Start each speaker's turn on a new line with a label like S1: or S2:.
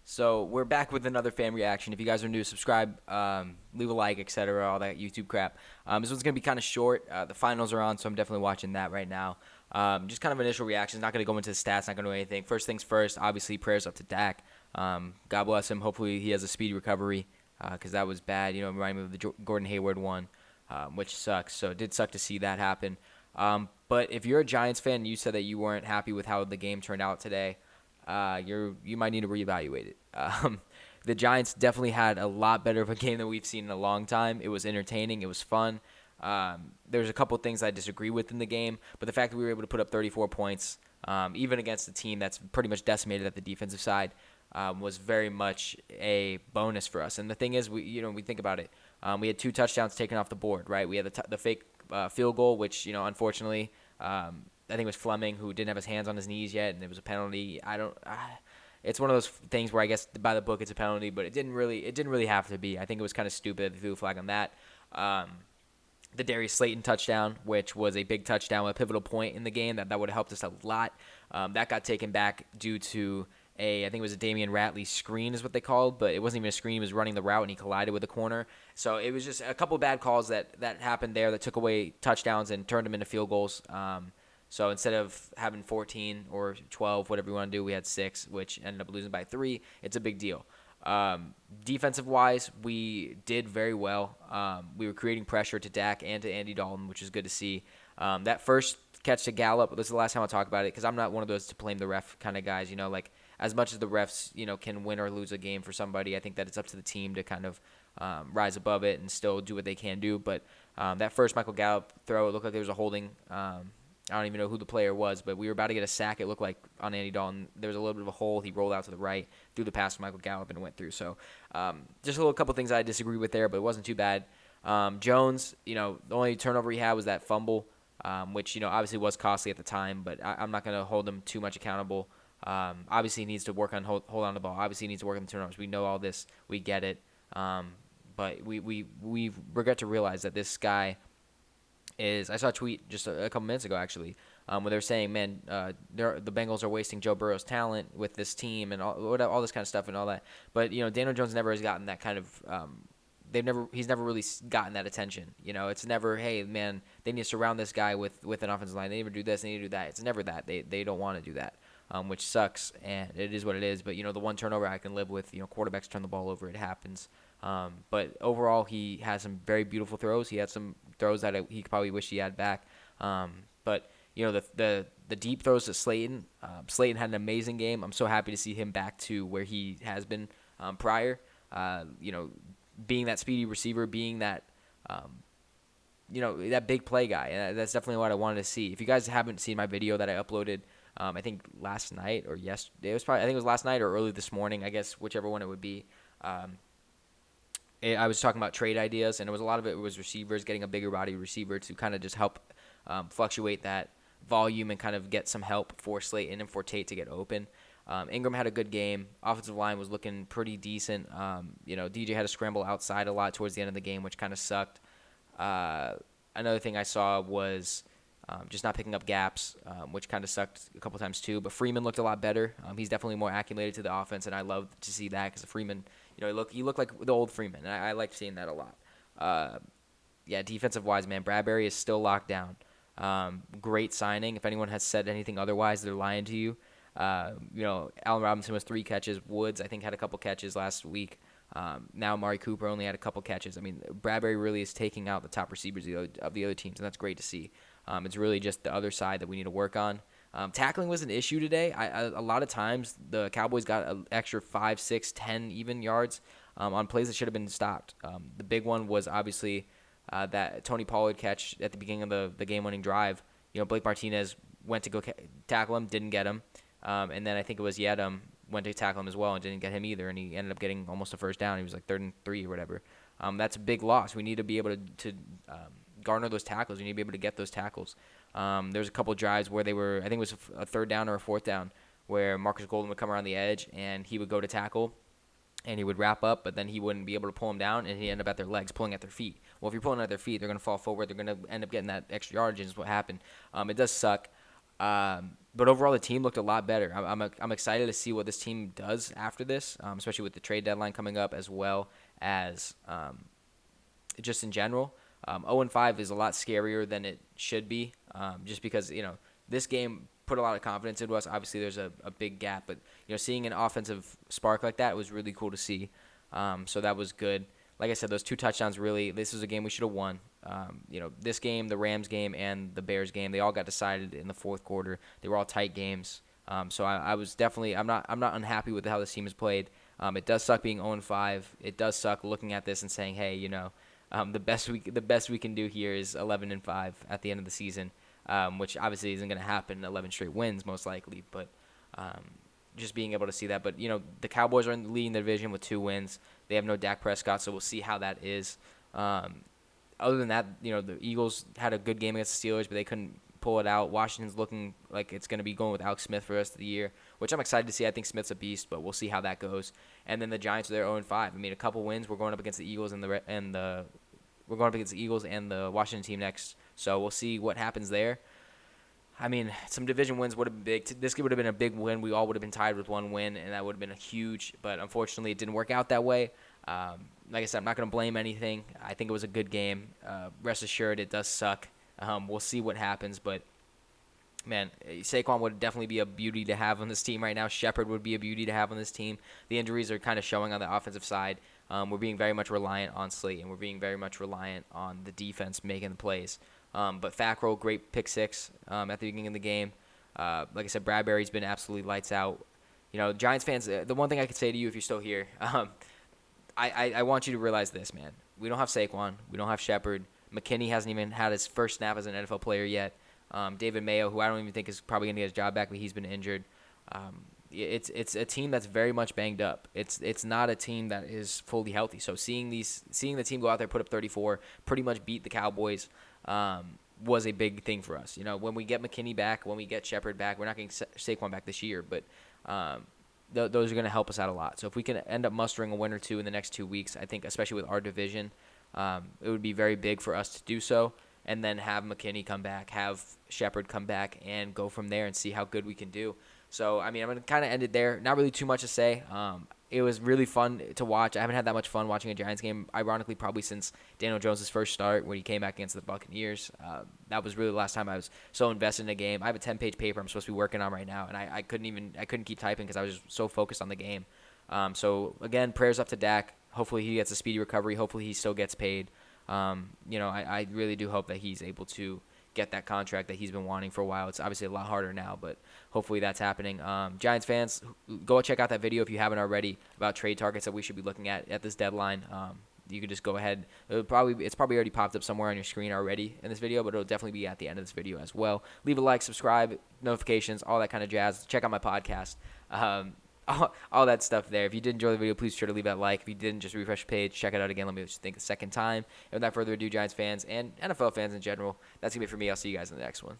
S1: So we're back with another fan reaction. If you guys are new, subscribe, leave a like, etc., all that YouTube crap. This one's gonna be kind of short. The finals are on, so I'm definitely watching that right now. Just kind of initial reactions. Not gonna go into the stats. Not gonna do anything. First things first. Obviously, prayers up to Dak. God bless him. Hopefully, he has a speedy recovery because that was bad. Reminded me of the Gordon Hayward one, which sucks. So it did suck to see that happen. But if you're a Giants fan, and you said that you weren't happy with how the game turned out today. You might need to reevaluate it. The Giants definitely had a lot better of a game than we've seen in a long time. It was entertaining. It was fun. There's a couple things I disagree with in the game, but the fact that we were able to put up 34 points, even against a team that's pretty much decimated at the defensive side, was very much a bonus for us. And the thing is, we think about it. We had 2 touchdowns taken off the board, right? We had the fake field goal, which unfortunately. I think it was Fleming who didn't have his hands on his knees yet, and it was a penalty. It's one of those things where I guess by the book it's a penalty, but it didn't really have to be. I think it was kind of stupid that they threw a flag on that. The Darius Slayton touchdown, which was a big touchdown, a pivotal point in the game that would have helped us a lot. That got taken back due to I think it was a Damian Ratley screen is what they called, but it wasn't even a screen. He was running the route, and he collided with the corner. So it was just a couple bad calls that happened there that took away touchdowns and turned them into field goals. So instead of having 14 or 12, whatever you want to do, we had 6, which ended up losing by 3. It's a big deal. Defensive-wise, we did very well. We were creating pressure to Dak and to Andy Dalton, which is good to see. That first catch to Gallup, this is the last time I'll talk about it because I'm not one of those to blame the ref kind of guys. Like as much as the refs, can win or lose a game for somebody, I think that it's up to the team to kind of rise above it and still do what they can do. But that first Michael Gallup throw, it looked like there was a holding. I don't even know who the player was, but we were about to get a sack, it looked like, on Andy Dalton. There was a little bit of a hole. He rolled out to the right, threw the pass to Michael Gallup, and it went through. So just a couple things I disagree with there, but it wasn't too bad. Jones, the only turnover he had was that fumble, which, obviously was costly at the time, but I'm not going to hold him too much accountable. Obviously, he needs to work on hold on to the ball. Obviously, he needs to work on the turnovers. We know all this. We get it. But we regret to realize that this guy – I saw a tweet just a couple minutes ago actually, where they're saying, man, the Bengals are wasting Joe Burrow's talent with this team and all this kind of stuff and all that. But Daniel Jones never has gotten that kind of. He's never really gotten that attention. It's never, hey man, they need to surround this guy with an offensive line. They need to do this, they need to do that. It's never that. They don't want to do that, which sucks, and it is what it is. But the one turnover I can live with. Quarterbacks turn the ball over. It happens. But overall, he has some very beautiful throws. He had some throws that he probably wish he had back. But the deep throws to Slayton. Slayton had an amazing game. I'm so happy to see him back to where he has been prior. Being that speedy receiver, being that that big play guy. And that's definitely what I wanted to see. If you guys haven't seen my video that I uploaded, I think last night or yesterday, I think it was last night or early this morning. I guess whichever one it would be. I was talking about trade ideas, and a lot of it was receivers, getting a bigger body receiver to kind of just help fluctuate that volume and kind of get some help for Slayton and for Tate to get open. Ingram had a good game. Offensive line was looking pretty decent. DJ had to scramble outside a lot towards the end of the game, which kind of sucked. Another thing I saw was just not picking up gaps, which kind of sucked a couple times too. But Freeman looked a lot better. He's definitely more acclimated to the offense, and I love to see that because Freeman, he looked like the old Freeman, and I like seeing that a lot. Defensive-wise, man, Bradbury is still locked down. Great signing. If anyone has said anything otherwise, they're lying to you. Allen Robinson was 3 catches. Woods, I think, had a couple catches last week. Now Amari Cooper only had a couple catches. I mean, Bradbury really is taking out the top receivers of the other teams, and that's great to see. It's really just the other side that we need to work on. Tackling was an issue today. A lot of times the Cowboys got an extra 5, 6, 10 even yards on plays that should have been stopped. The big one was obviously that Tony Pollard catch at the beginning of the game-winning drive. Blake Martinez went to go tackle him, didn't get him. And then I think it was Yedem went to tackle him as well and didn't get him either, and he ended up getting almost a first down. He was like 3rd and 3 or whatever. That's a big loss. We need to be able to garner those tackles. We need to be able to get those tackles. There's a couple of drives where they were, I think it was a 3rd down or a 4th down, where Marcus Golden would come around the edge and he would go to tackle and he would wrap up, but then he wouldn't be able to pull him down, and he'd end up at their legs, pulling at their feet. Well, if you're pulling at their feet, they're going to fall forward. They're going to end up getting that extra yardage, is what happened. It does suck. But overall, the team looked a lot better. I'm excited to see what this team does after this, especially with the trade deadline coming up, as well as just in general. 0-5 is a lot scarier than it should be, just because this game put a lot of confidence into us. Obviously, there's a big gap, but seeing an offensive spark like that was really cool to see. So that was good. Like I said, those 2 touchdowns really. This was a game we should have won. This game, the Rams game, and the Bears game, they all got decided in the fourth quarter. They were all tight games. So I was definitely. I'm not unhappy with how this team has played. It does suck being 0-5. It does suck looking at this and saying, hey, the best we can do here is 11-5 at the end of the season, which obviously isn't going to happen. 11 straight wins most likely, but just being able to see that. But the Cowboys are leading the division with 2 wins. They have no Dak Prescott, so we'll see how that is. Other than that, the Eagles had a good game against the Steelers, but they couldn't pull it out. Washington's looking like it's going to be going with Alex Smith for the rest of the year, which I'm excited to see. I think Smith's a beast, but we'll see how that goes. And then the Giants are there 0-5. I mean, a couple wins. We're going up against the Eagles and the Washington team next, so we'll see what happens there. I mean, some division wins would have been big. This would have been a big win. We all would have been tied with 1 win, and that would have been a huge. But unfortunately, it didn't work out that way. Like I said, I'm not going to blame anything. I think it was a good game. Rest assured, it does suck. We'll see what happens, but man, Saquon would definitely be a beauty to have on this team right now. Shepard would be a beauty to have on this team. The injuries are kind of showing on the offensive side. We're being very much reliant on Slate, and we're being very much reliant on the defense making the plays. But Fackrell, great pick 6 at the beginning of the game. Like I said, Bradbury's been absolutely lights out. Giants fans, the one thing I could say to you if you're still here, I want you to realize this, man. We don't have Saquon. We don't have Shepard. McKinney hasn't even had his first snap as an NFL player yet. David Mayo, who I don't even think is probably going to get his job back, but he's been injured. It's a team that's very much banged up. It's not a team that is fully healthy. So seeing the team go out there, put up 34, pretty much beat the Cowboys, was a big thing for us. When we get McKinney back, when we get Shepard back, we're not getting Saquon back this year, but those are going to help us out a lot. So if we can end up mustering a win or 2 in the next 2 weeks, I think especially with our division, it would be very big for us to do so, and then have McKinney come back, have Shepard come back, and go from there and see how good we can do. So, I mean, I'm going to kind of end it there. Not really too much to say. It was really fun to watch. I haven't had that much fun watching a Giants game, ironically, probably since Daniel Jones' first start when he came back against the Buccaneers. That was really the last time I was so invested in a game. I have a 10-page paper I'm supposed to be working on right now, and I couldn't keep typing because I was just so focused on the game. So, again, prayers up to Dak. Hopefully he gets a speedy recovery. Hopefully he still gets paid. I really do hope that he's able to get that contract that he's been wanting for a while. It's obviously a lot harder now, but hopefully that's happening. Giants fans, go check out that video if you haven't already about trade targets that we should be looking at this deadline. You could just go ahead. It's probably already popped up somewhere on your screen already in this video, but it'll definitely be at the end of this video as well. Leave a like, subscribe, notifications, all that kind of jazz. Check out my podcast. All that stuff there. If you did enjoy the video, please be sure to leave that like. If you didn't, just refresh the page, check it out again. Let me just think a second time. And without further ado, Giants fans and NFL fans in general, that's going to be it for me. I'll see you guys in the next one.